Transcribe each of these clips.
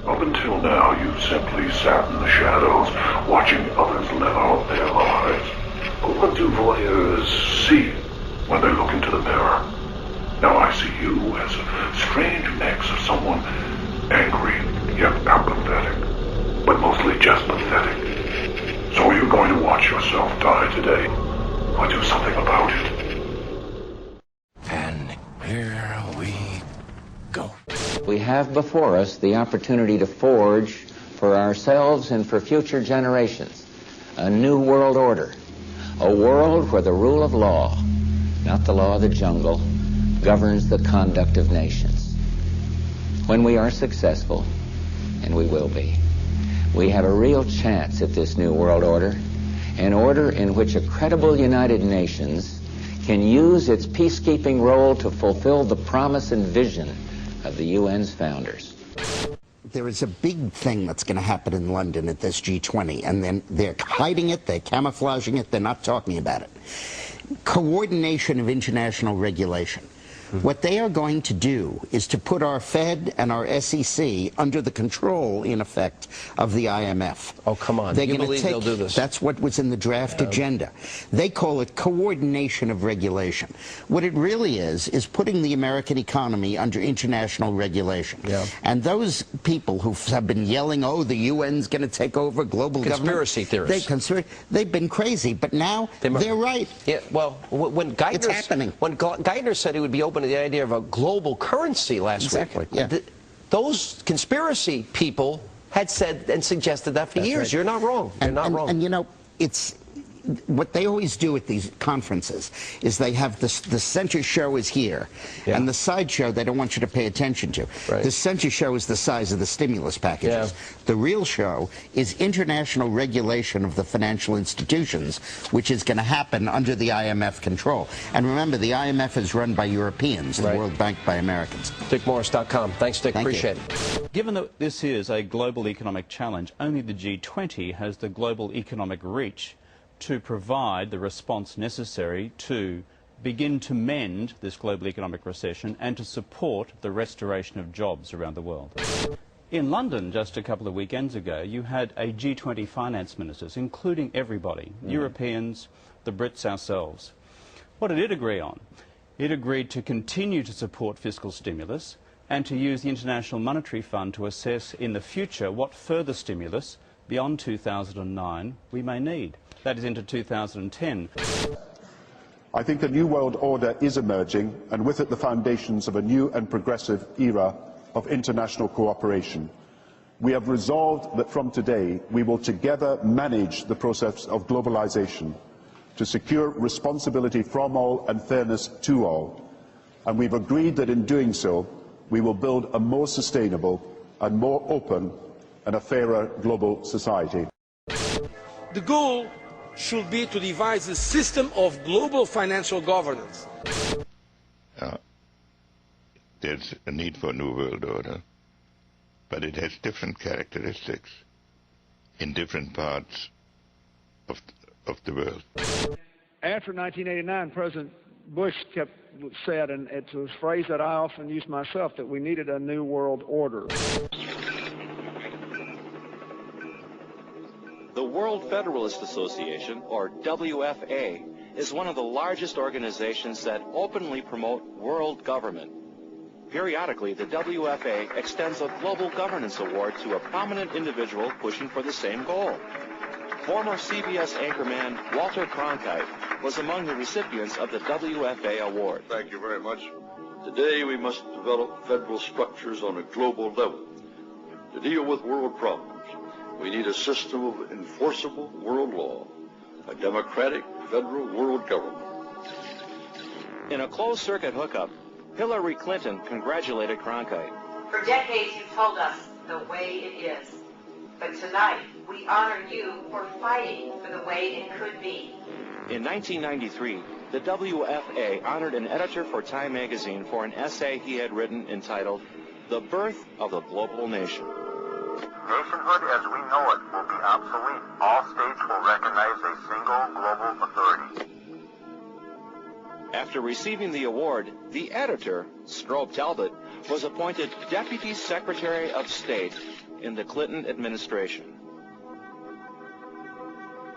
Up until now, you simply sat in the shadows, watching others live out their lives. But what do voyeurs see when they look into the mirror? Now I see you as a strange mix of someone angry, yet apathetic, but mostly just pathetic. So are you going to watch yourself die today, or do something about it? And here we go. We have before us the opportunity to forge for ourselves and for future generations a new world order, a world where the rule of law, not the law of the jungle, governs the conduct of nations. When we are successful, and we will be, we have a real chance at this new world order, an order in which a credible United Nations can use its peacekeeping role to fulfill the promise and vision of the UN's founders. There is a big thing that's going to happen in London at this G20, and then they're hiding it, they're camouflaging it, they're not talking about it. Coordination of international regulation. What they are going to do is to put our Fed and our SEC under the control, in effect, of the IMF. Oh, come on. They're You gonna believe they'll do this? That's what was in the draft agenda. They call it coordination of regulation. What it really is putting the American economy under international regulation. Yeah. And those people who have been yelling, oh, the UN's going to take over global Conspiracy government. theorists. They've been crazy, but now they're right. Yeah, well, when It's happening. When Geithner said he would be open to the idea of a global currency last Exactly, week, yeah. those conspiracy people had said and suggested that for years. right. You're not wrong. You're not wrong. And you know, it's what they always do at these conferences is they have the center show is here, Yeah. and the side show they don't want you to pay attention to. Right. The center show is the size of the stimulus packages. Yeah. The real show is international regulation of the financial institutions, which is going to happen under the IMF control. And remember, the IMF is run by Europeans, the Right. World Bank by Americans. DickMorris.com. Thanks, Dick. Thank Appreciate you. it. Given that this is a global economic challenge, only the G20 has the global economic reach to provide the response necessary to begin to mend this global economic recession and to support the restoration of jobs around the world. In London, just a couple of weekends ago, you had a G20 finance ministers, including everybody, Europeans, the Brits, ourselves. What did it agree on? It agreed to continue to support fiscal stimulus and to use the International Monetary Fund to assess in the future what further stimulus beyond 2009 we may need. That is into 2010. I think a new world order is emerging, and with it the foundations of a new and progressive era of international cooperation. We have resolved that from today we will together manage the process of globalization to secure responsibility from all and fairness to all. And we've agreed that in doing so we will build a more sustainable and more open and a fairer global society. The goal should be to devise a system of global financial governance. There's a need for a new world order, but it has different characteristics in different parts of the world. After 1989, President Bush said, and it's a phrase that I often use myself, that we needed a new world order. The World Federalist Association, or WFA, is one of the largest organizations that openly promote world government. Periodically, the WFA extends a Global Governance Award to a prominent individual pushing for the same goal. Former CBS anchorman Walter Cronkite was among the recipients of the WFA award. Thank you very much. Today we must develop federal structures on a global level to deal with world problems. We need a system of enforceable world law, a democratic federal world government. In a closed-circuit hookup, Hillary Clinton congratulated Cronkite. For decades you told us the way it is. But tonight, we honor you for fighting for the way it could be. In 1993, the WFA honored an editor for Time magazine for an essay he had written entitled, The Birth of the Global Nation. Nationhood as we know it will be obsolete. All states will recognize a single global authority. After receiving the award, the editor, Strobe Talbot, was appointed Deputy Secretary of State in the Clinton administration.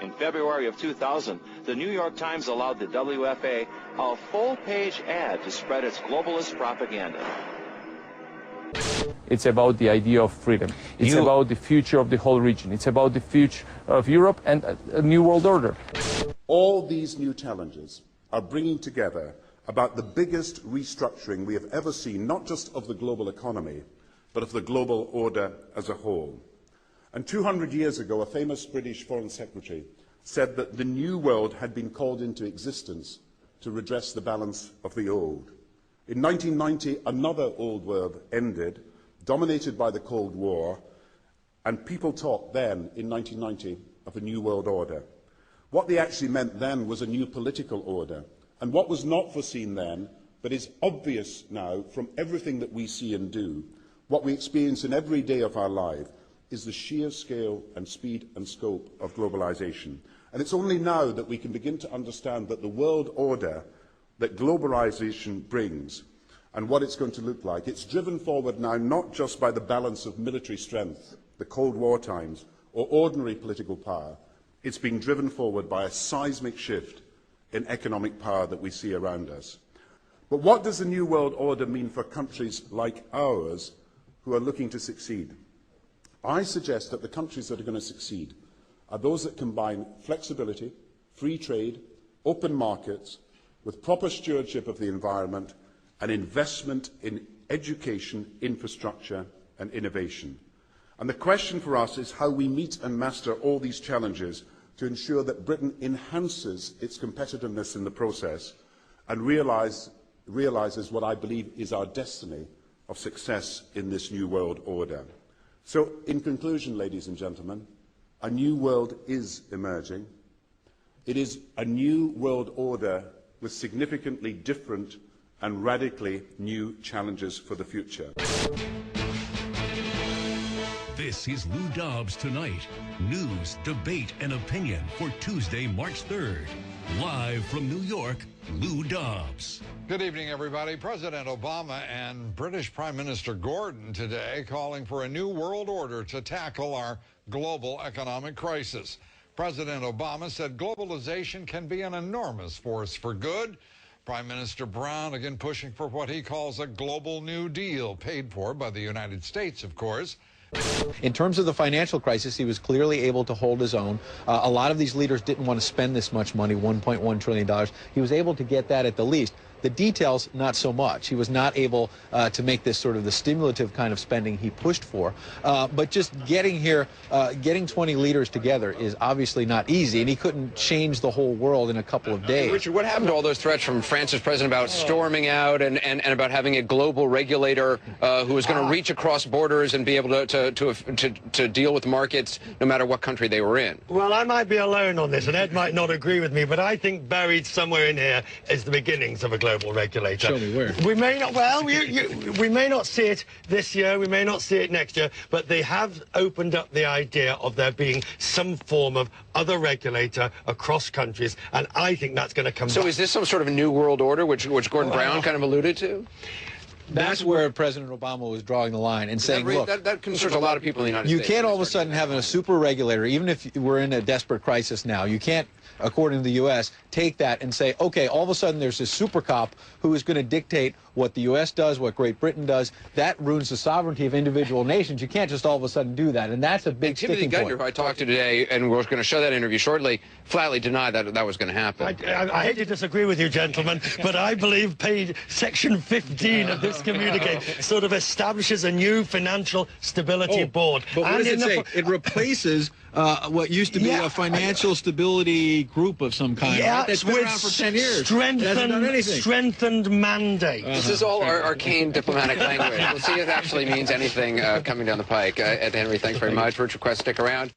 In February of 2000, the New York Times allowed the WFA a full-page ad to spread its globalist propaganda. It's about the idea of freedom. It's about the future of the whole region. It's about the future of Europe and a new world order. All these new challenges are bringing together about the biggest restructuring we have ever seen, not just of the global economy, but of the global order as a whole. And 200 years ago, a famous British Foreign Secretary said that the new world had been called into existence to redress the balance of the old. In 1990, another old world ended, dominated by the Cold War, and people talked then, in 1990, of a new world order. What they actually meant then was a new political order. And what was not foreseen then, but is obvious now from everything that we see and do, what we experience in every day of our life, is the sheer scale and speed and scope of globalization. And it's only now that we can begin to understand that the world order that globalization brings and what it's going to look like, it's driven forward now not just by the balance of military strength, the Cold War times, or ordinary political power. It's being driven forward by a seismic shift in economic power that we see around us. But what does the New World Order mean for countries like ours who are looking to succeed? I suggest that the countries that are going to succeed are those that combine flexibility, free trade, open markets, with proper stewardship of the environment and investment in education, infrastructure and innovation. And the question for us is how we meet and master all these challenges to ensure that Britain enhances its competitiveness in the process and realises what I believe is our destiny of success in this new world order. So, in conclusion, ladies and gentlemen, a new world is emerging. It is a new world order with significantly different and radically new challenges for the future. This is Lou Dobbs Tonight. News, debate, and opinion for Tuesday, March 3rd. Live from New York, Lou Dobbs. Good evening, everybody. President Obama and British Prime Minister Gordon today calling for a new world order to tackle our global economic crisis. President Obama said globalization can be an enormous force for good. Prime Minister Brown again pushing for what he calls a global New Deal, paid for by the United States, of course. In terms of the financial crisis, he was clearly able to hold his own. A lot of these leaders didn't want to spend this much money, $1.1 trillion. He was able to get that at the least. The details, not so much. He was not able to make this sort of the stimulative kind of spending he pushed for. But just getting here, getting 20 leaders together is obviously not easy, and he couldn't change the whole world in a couple of days. Richard, what happened to all those threats from France's president about storming out and about having a global regulator who was going to reach across borders and be able to deal with markets no matter what country they were in? Well, I might be alone on this, and Ed might not agree with me, but I think buried somewhere in here is the beginnings of a global regulator. Show me where. We may not, well, we may not see it this year, we may not see it next year, but they have opened up the idea of there being some form of other regulator across countries, and I think that's going to come So back. is this some sort of a new world order, which Gordon Brown kind of alluded to? That's where President Obama was drawing the line and saying, look, that concerns a lot of people in the United you States. can't all of a sudden have a super regulator, even if we're in a desperate crisis now. You can't, according to the U.S., take that and say, okay, all of a sudden there's this super cop who is going to dictate what the U.S. does, what Great Britain does. That ruins the sovereignty of individual nations. You can't just all of a sudden do that, and that's a big sticking point. Timothy Geithner, who I talked to today, and we're going to show that interview shortly, flatly denied that that was going to happen. I hate to disagree with you, gentlemen, but I believe Section 15 of this communique sort of establishes a new financial stability board. But what does it say? It replaces what used to be a financial stability group of some kind, right? That's been around for 10 years. Strengthened mandate. This is all arcane diplomatic language. We'll see if it actually means anything coming down the pike. Ed Henry, thanks very much. Richard Quest, stick around.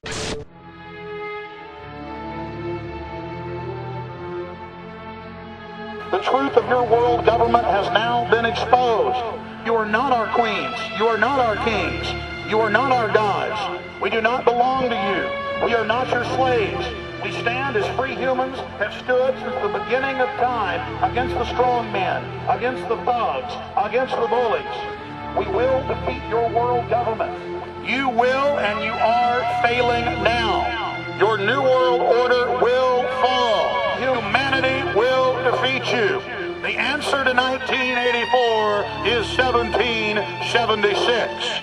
The truth of your world government has now been exposed. You are not our queens. You are not our kings. You are not our gods. We do not belong to you. We are not your slaves. We stand as free humans, have stood since the beginning of time against the strong men, against the thugs, against the bullies. We will defeat your world government. You will, and you are failing now. Your new world order will fall. Humanity will defeat you. The answer to 1984 is 1776.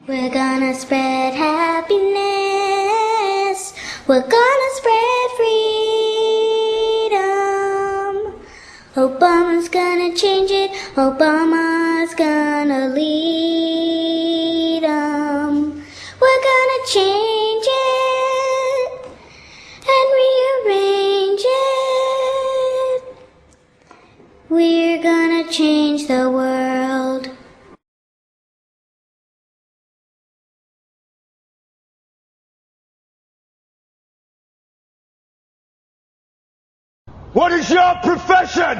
We're gonna spread happiness. We're gonna spread freedom. Obama's gonna change it. Obama's gonna lead 'em. We're gonna change it and rearrange it. We're gonna change the world. What is your profession?